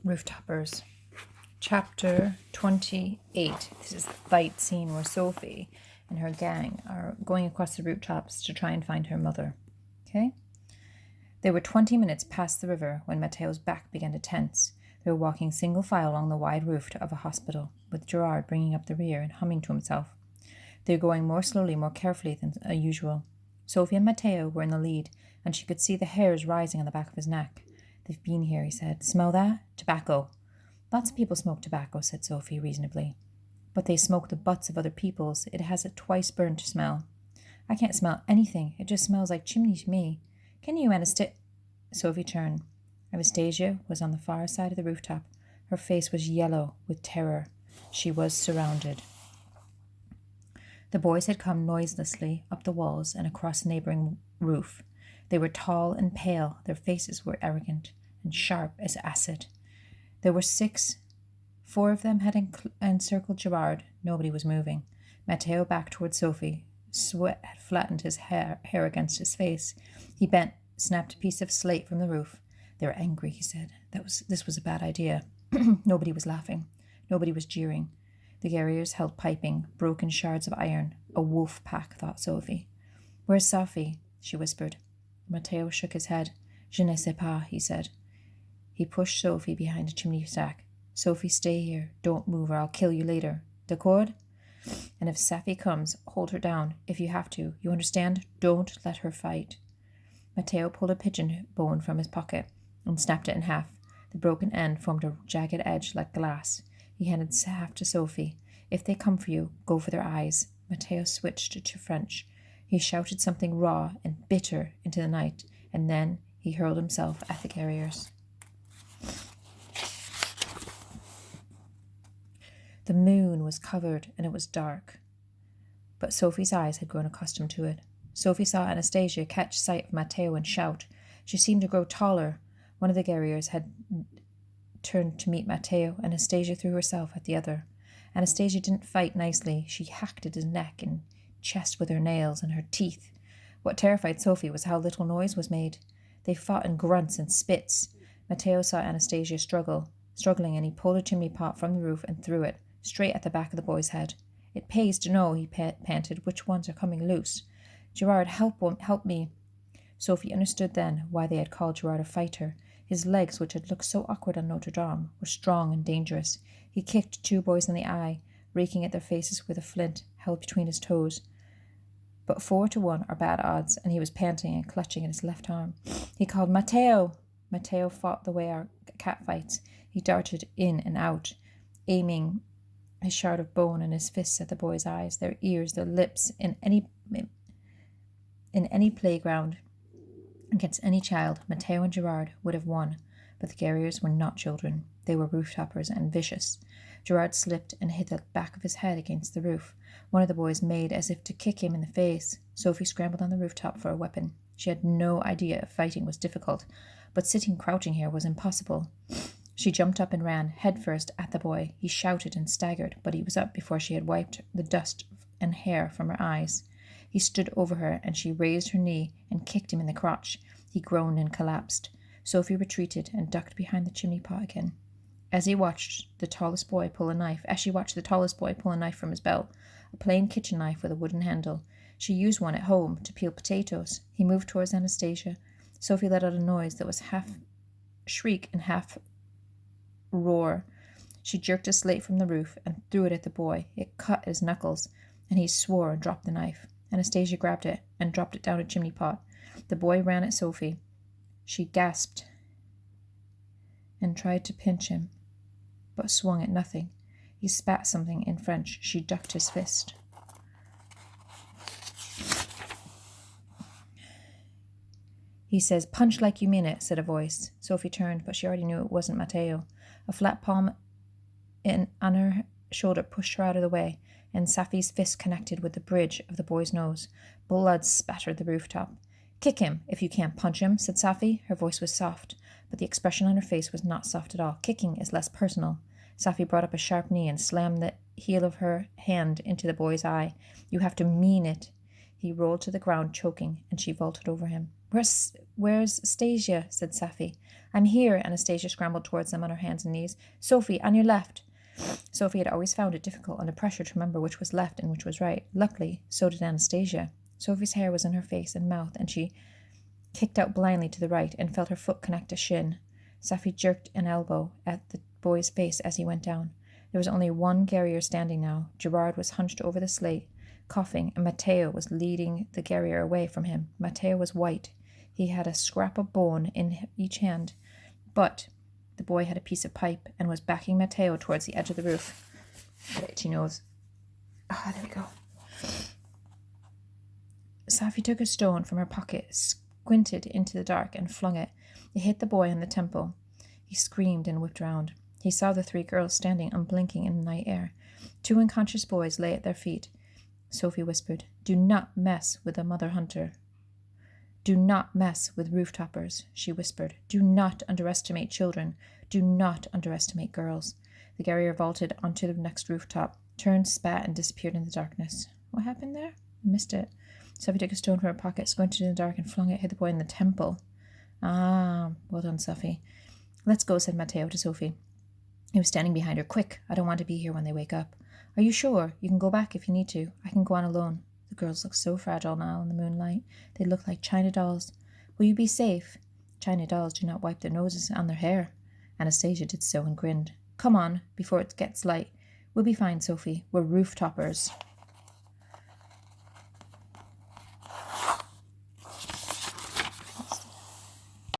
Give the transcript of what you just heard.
Rooftoppers Chapter 28. This is the fight scene where Sophie and her gang are going across the rooftops to try and find her mother. Okay? They were 20 minutes past the river when Matteo's back began to tense. They were walking single file along the wide roof of a hospital, with Gerard bringing up the rear and humming to himself. They were going more slowly, more carefully than usual. Sophie and Matteo were in the lead, and she could see the hairs rising on the back of his neck. "They've been here," he said. "Smell that? Tobacco." "Lots of people smoke tobacco," said Sophie reasonably. "But they smoke the butts of other people's. It has a twice burnt smell." "I can't smell anything. It just smells like chimney to me. Can you, Sophie turned. Anastasia was on the far side of the rooftop. Her face was yellow with terror. She was surrounded. The boys had come noiselessly up the walls and across the neighboring roof. They were tall and pale. Their faces were arrogant and sharp as acid. There were 6. 4 of them had encircled Gerard. Nobody was moving. Matteo backed toward Sophie. Sweat had flattened his hair against his face. He bent, snapped a piece of slate from the roof. "They were angry," he said. This was a bad idea. Nobody was laughing. Nobody was jeering. The guerriers held piping, broken shards of iron. A wolf pack, thought Sophie. "Where's Sophie?" she whispered. Matteo shook his head. "Je ne sais pas," he said. He pushed Sophie behind a chimney stack. "Sophie, stay here. Don't move or I'll kill you later. D'accord? And if Safi comes, hold her down, if you have to. You understand? Don't let her fight." Matteo pulled a pigeon bone from his pocket and snapped it in half. The broken end formed a jagged edge like glass. He handed half to Sophie. "If they come for you, go for their eyes." Matteo switched to French. He shouted something raw and bitter into the night, and then he hurled himself at the guerriers. The moon was covered and it was dark, but Sophie's eyes had grown accustomed to it. Sophie saw Anastasia catch sight of Matteo and shout. She seemed to grow taller. One of the guerriers had turned to meet Matteo. Anastasia threw herself at the other. Anastasia didn't fight nicely. She hacked at his neck and chest with her nails and her teeth. What terrified Sophie was how little noise was made. They fought in grunts and spits. Matteo saw Anastasia struggling, and he pulled a chimney pot from the roof and threw it straight at the back of the boy's head. "It pays to know," he panted, "which ones are coming loose. Gerard, help me." Sophie understood then why they had called Gerard a fighter. His legs, which had looked so awkward on Notre Dame, were strong and dangerous. He kicked 2 boys in the eye, raking at their faces with a flint held between his toes. But 4 to 1 are bad odds, and he was panting and clutching at his left arm. He called, "Matteo!" Matteo fought the way our cat fights. He darted in and out, aiming his shard of bone and his fists at the boys' eyes, their ears, their lips, in any playground. Against any child, Matteo and Gerard would have won, but the guerriers were not children. They were rooftoppers and vicious. Gerard slipped and hit the back of his head against the roof. One of the boys made as if to kick him in the face. Sophie scrambled on the rooftop for a weapon. She had no idea if fighting was difficult, but sitting crouching here was impossible. She jumped up and ran, headfirst at the boy. He shouted and staggered, but he was up before she had wiped the dust and hair from her eyes. He stood over her, and she raised her knee and kicked him in the crotch. He groaned and collapsed. Sophie retreated and ducked behind the chimney pot again. As she watched the tallest boy pull a knife from his belt, a plain kitchen knife with a wooden handle. She used one at home to peel potatoes. He moved towards Anastasia. Sophie let out a noise that was half shriek and half roar. She jerked a slate from the roof and threw it at the boy. It cut his knuckles, and he swore and dropped the knife. Anastasia grabbed it and dropped it down a chimney pot. The boy ran at Sophie. She gasped and tried to pinch him, but swung at nothing. He spat something in French. She ducked his fist. "He says, 'Punch like you mean it,'" said a voice. Sophie turned, but she already knew it wasn't Matteo. A flat palm on her shoulder pushed her out of the way, and Safi's fist connected with the bridge of the boy's nose. Blood spattered the rooftop. "Kick him, if you can't punch him," said Safi. Her voice was soft, but the expression on her face was not soft at all. "Kicking is less personal." Safi brought up a sharp knee and slammed the heel of her hand into the boy's eye. "You have to mean it." He rolled to the ground, choking, and she vaulted over him. Where's Stasia? Said Safi. I'm here. Anastasia scrambled towards them on her hands and knees. Sophie, on your left. Sophie had always found it difficult under pressure to remember which was left and which was right. Luckily, so did Anastasia. Sophie's hair was in her face and mouth, and she kicked out blindly to the right and felt her foot connect a shin. Safi jerked an elbow at the boy's face as he went down. There was only one Guerrier standing now. Gerard was hunched over the slate, coughing, and Matteo was leading the Guerrier away from him. Matteo was white. He had a scrap of bone in each hand, but the boy had a piece of pipe and was backing Matteo towards the edge of the roof. Got itchy nose. Ah, there we go. Safi took a stone from her pocket, squinted into the dark, and flung it. It hit the boy on the temple. He screamed and whipped round. He saw the three girls standing unblinking in the night air. Two unconscious boys lay at their feet. Sophie whispered, "Do not mess with the mother hunter." "Do not mess with roof-toppers," she whispered. "Do not underestimate children. Do not underestimate girls." The Guerrier vaulted onto the next rooftop, turned, spat, and disappeared in the darkness. What happened there? I missed it. Sophie took a stone from her pocket, squinted in the dark, and flung it, hit the boy in the temple. Ah, well done, Sophie. Let's go, said Matteo to Sophie. He was standing behind her. Quick, I don't want to be here when they wake up. Are you sure? You can go back if you need to. I can go on alone. The girls looked so fragile now in the moonlight. They looked like china dolls. Will you be safe? China dolls do not wipe their noses on their hair. Anastasia did so and grinned. Come on, before it gets light. We'll be fine, Sophie. We're roof-toppers.